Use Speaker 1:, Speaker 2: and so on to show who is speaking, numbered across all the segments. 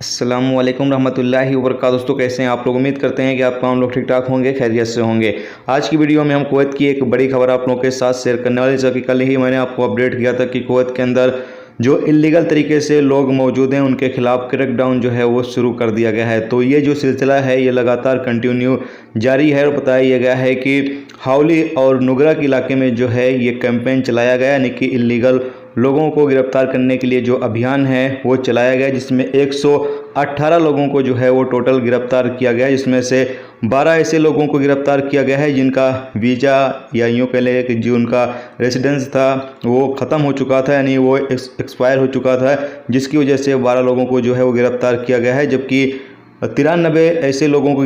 Speaker 1: अस्सलामुअलैकुम रहमतुल्लाहि व बरकातहू। दोस्तों कैसे हैं आप लोग। उम्मीद करते हैं कि आप तमाम लोग ठीक ठाक होंगे, खैरियत से होंगे। आज की वीडियो में हम कुवैत की एक बड़ी खबर आप लोगों के साथ शेयर करने वाले, जैसा कि कल ही मैंने आपको अपडेट किया था कि कुवैत के अंदर जो इलीगल तरीके से लोग मौजूद हैं उनके खिलाफ क्रैकडाउन जो है वो शुरू कर दिया गया है। तो ये जो सिलसिला है ये लगातार कंटिन्यू जारी है और बताया गया है कि हावली और नुगरा के इलाके में जो है ये कैंपेन चलाया गया, यानी कि इलीगल लोगों को गिरफ्तार करने के लिए जो अभियान है वो चलाया गया, जिसमें 118 लोगों को जो है वो टोटल गिरफ्तार किया गया, जिसमें से 12 ऐसे लोगों को गिरफ्तार किया गया है जिनका वीज़ा या यूँ कह लें कि जो उनका रेसिडेंस था वो ख़त्म हो चुका था, यानी वो एक्सपायर हो चुका था, जिसकी वजह से 12 लोगों को जो है वो गिरफ्तार किया गया है। जबकि 93 ऐसे लोगों को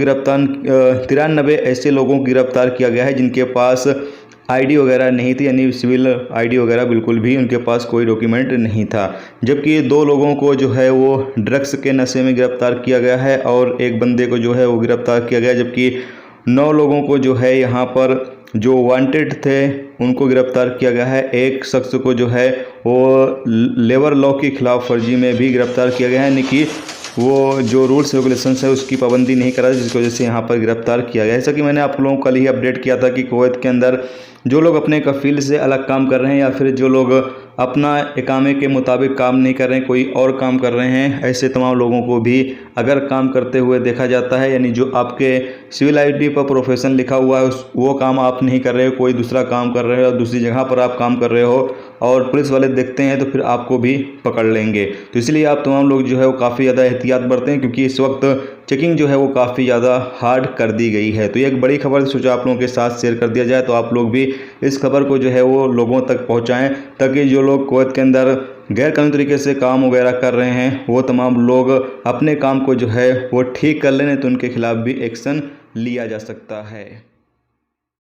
Speaker 1: गिरफ्तार किया गया है जिनके पास आईडी वगैरह नहीं थी, यानी सिविल आईडी वगैरह बिल्कुल भी उनके पास कोई डॉक्यूमेंट नहीं था। जबकि 2 लोगों को जो है वो ड्रग्स के नशे में गिरफ्तार किया गया है और एक बंदे को जो है वो गिरफ्तार किया गया, जबकि 9 लोगों को जो है यहाँ पर जो वांटेड थे उनको गिरफ्तार किया गया है। एक शख्स को जो है वो लेबर लॉ के खिलाफ फर्जी में भी गिरफ्तार किया गया है, यानी कि वो जो रूल्स रेगुलेशंस है उसकी पाबंदी नहीं कर रहा, जिसकी वजह से यहाँ पर गिरफ्तार किया गया। जैसा कि मैंने आप लोगों को कल ही अपडेट किया था कि कुवैत के अंदर जो लोग अपने कफ़ील से अलग काम कर रहे हैं या फिर जो लोग अपना इकामे के मुताबिक काम नहीं कर रहे हैं, कोई और काम कर रहे हैं, ऐसे तमाम लोगों को भी अगर काम करते हुए देखा जाता है, यानी जो आपके सिविल आईडी पर प्रोफेशन लिखा हुआ है वो काम आप नहीं कर रहे हो, कोई दूसरा काम कर रहे हो, दूसरी जगह पर आप काम कर रहे हो और पुलिस वाले देखते हैं तो फिर आपको भी पकड़ लेंगे। तो इसलिए आप तमाम लोग जो है वो काफ़ी ज़्यादा एहतियात बरतें, क्योंकि इस वक्त चेकिंग जो है वो काफ़ी ज़्यादा हार्ड कर दी गई है। तो ये एक बड़ी खबर सोचा आप लोगों के साथ शेयर कर दिया जाए, तो आप लोग भी इस खबर को जो है वो लोगों तक पहुंचाएं, ताकि जो लोग कुवैत के अंदर गैर कानूनी तरीके से काम वगैरह कर रहे हैं वो तमाम लोग अपने काम को जो है वो ठीक कर लें, तो उनके खिलाफ भी एक्शन लिया जा सकता है।